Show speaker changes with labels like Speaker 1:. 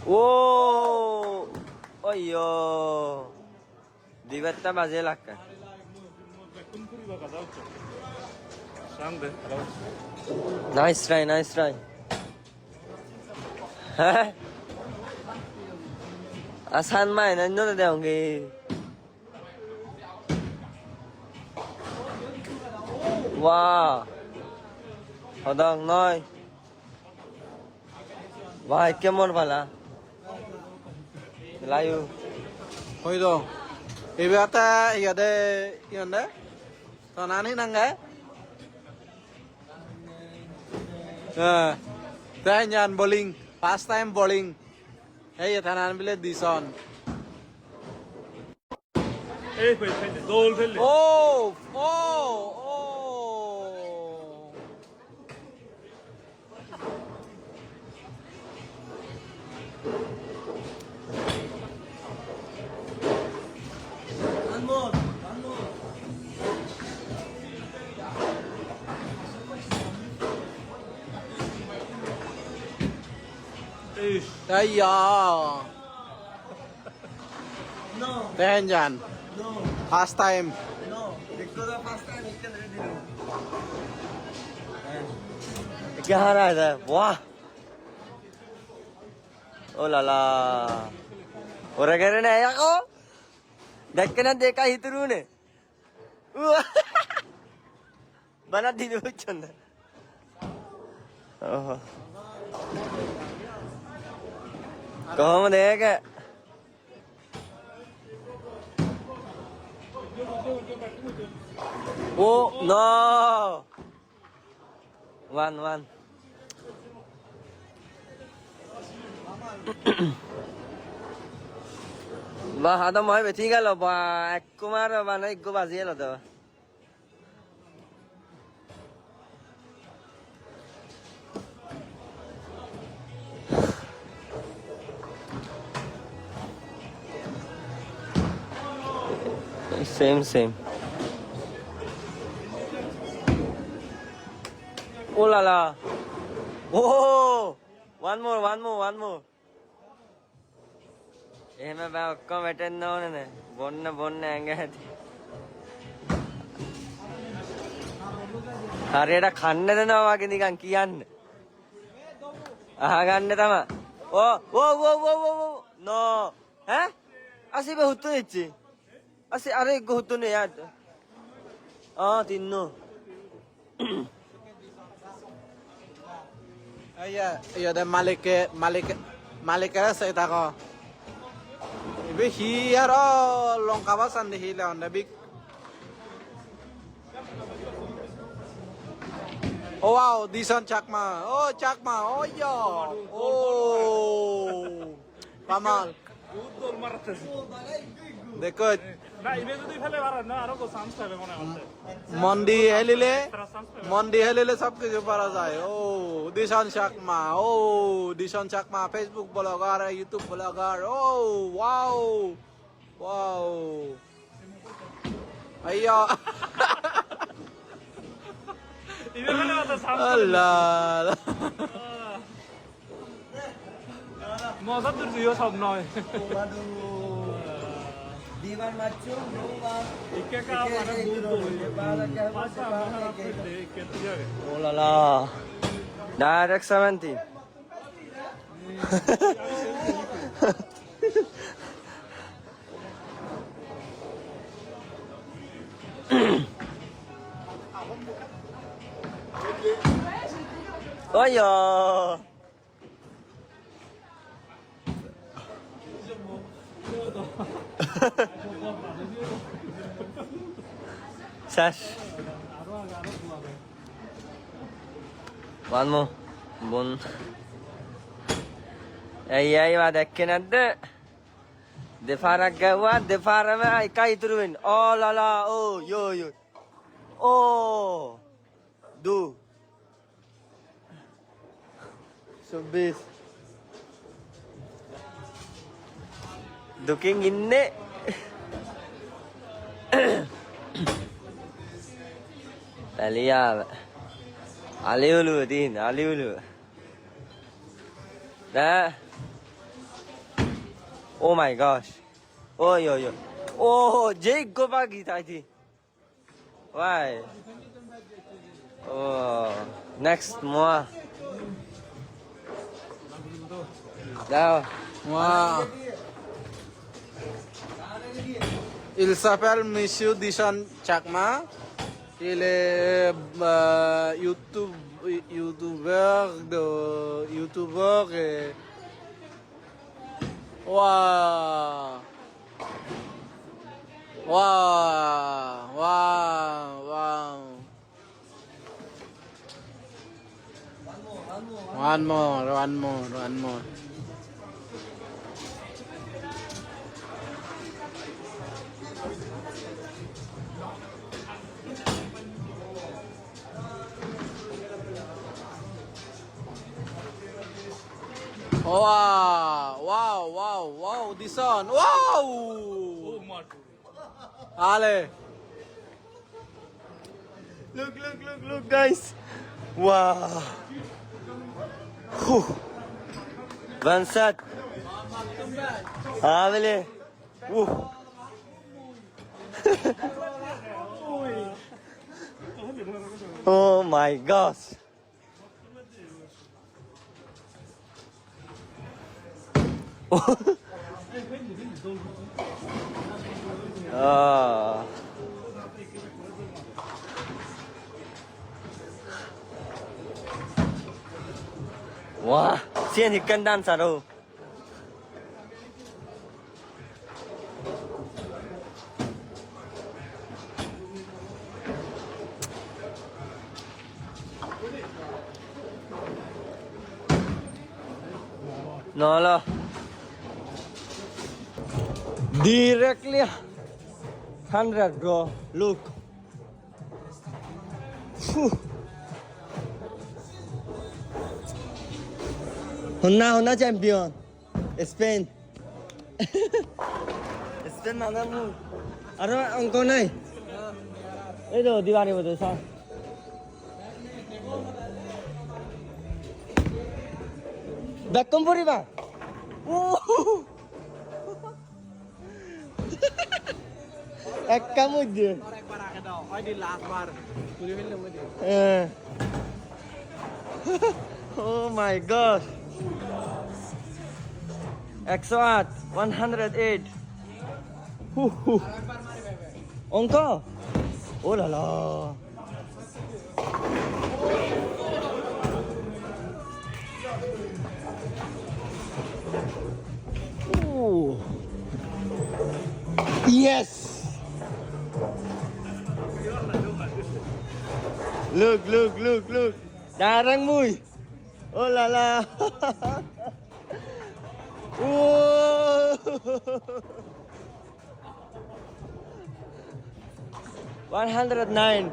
Speaker 1: Oh, oh yo, diventa bazelak. Nice try, nice try. Asan mai na no de hoंगे. Wow, hodang noi. Vai kemon bala. Layu.
Speaker 2: Hoi do. Ibata yade yanda. Tanani nanga. Tanyan bowling. First time bowling. Hey tanan bile dison. Oh, oh, oh.
Speaker 1: One more, one more.
Speaker 2: Ayya.
Speaker 1: No,
Speaker 2: Tanyan.
Speaker 1: no,
Speaker 2: First time.
Speaker 1: no. Because the first time you can ready do. क्या हारा है था? वाह! ओ लाला! और अगर ने आया को देख के ना देखा ही तुरु ने बना दी जो चंद ओह कौन देख oh no one Bah, ada mau bertiga loh, bah. Aku marah, bah, naik gue bazir loh tuh. Same. Oh la la. Oh, one more. එහෙම බෑ ඔක්කොම වැටෙන්න ඕනේ නේ බොන්න ඇඟ ඇති හරියට කන්න දෙනවා වගේ නිකන් කියන්න අහගන්න තමයි ඕ නෝ ඈ අසිබ හුතුනෙච්චි අසි අර එක්ක හුතුනේ යාට තින්නෝ
Speaker 2: Ayya, yade malike saya tako. Ibe here longkaba sande hile on the big. Oh wow, this one Chakma. Oh Chakma. Oh yo. Oh. Pamal. देखो मंडी हेलिले सब कुछ ऊपर आ जाए ओ Dishan Sharma Facebook blogger YouTube blogger ओ वाओ अय्या अल्लाह
Speaker 3: मजा तुझे सब नॉय
Speaker 1: दीवार मच्छू
Speaker 3: इक्के का हमारा
Speaker 1: oh la la direct 70 oh yo Sash. One more. Bon. Ay, what I cannot do. The Faragawa, the Farama, I kite ruin. Oh la la, oh, yo. Oh, do. So this. Looking in it. Alia, Aliulu, Dean, Aliulu. Nah, Oh my gosh. Oh, yo, yo. Oh, Jake go back, I think. Why? Oh, next more. Now.
Speaker 2: Wow. Il s'appelle Monsieur Dishan Chakma. Il est YouTubeur et... Wow. Wow. Wow. Wow. One more. Wow, this one. Wow! Ale.
Speaker 1: Look, guys. Wow. Whew. One shot. Really? Woo. Oh my gosh. Ah. Wow, siapa ni kendan saru? No lah. Directly 100 bro. Look. Phew. Honna champion. Spain. Spain mana mu? Ada angko nai. Itu di mana betul sah? Back kumpuri bang. Kamu je. Oh my gosh. Exoat 108. Ongko. Oh la la. Ooh. Yes. Look. Darang mui. Oh la la. Whoa. 109.